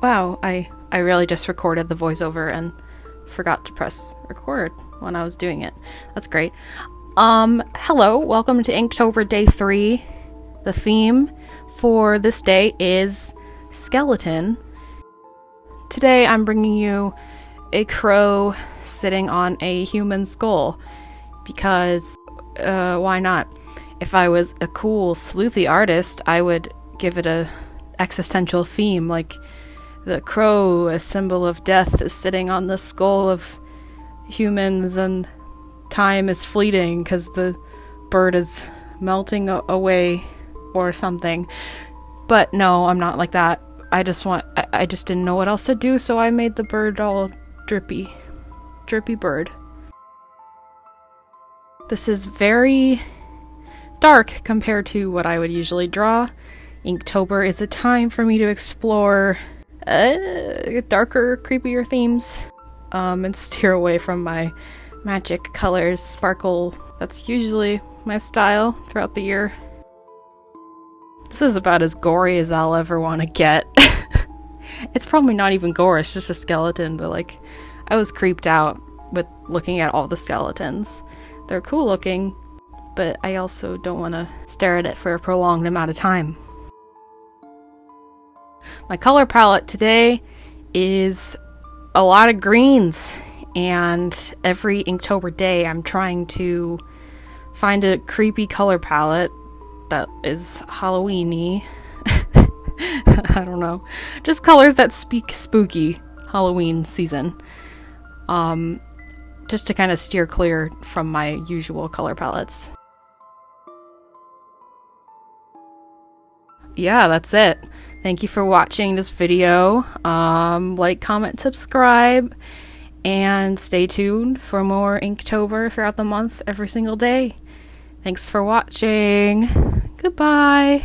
wow, I really just recorded the voiceover and forgot to press record when I was doing it. That's great. Hello, welcome to Inktober Day 3. The theme for this day is skeleton. Today I'm bringing you a crow sitting on a human skull, because why not? If I was a cool sleuthy artist, I would give it a existential theme, like the crow, a symbol of death, is sitting on the skull of humans, and time is fleeting because the bird is melting away or something. But no, I'm not like that. I just didn't know what else to do, so I made the bird all drippy bird. This is very dark compared to what I would usually draw. Inktober is a time for me to explore darker, creepier themes, and steer away from my magic colors, sparkle. That's usually my style throughout the year. This is about as gory as I'll ever want to get. It's probably not even gore, it's just a skeleton, but like, I was creeped out with looking at all the skeletons. They're cool looking, but I also don't want to stare at it for a prolonged amount of time. My color palette today is a lot of greens, and every Inktober day I'm trying to find a creepy color palette that is Halloween-y. I don't know. Just colors that speak spooky Halloween season. Just to kind of steer clear from my usual color palettes. Yeah, that's it. Thank you for watching this video. Like, comment, subscribe, and stay tuned for more Inktober throughout the month every single day. Thanks for watching. Goodbye.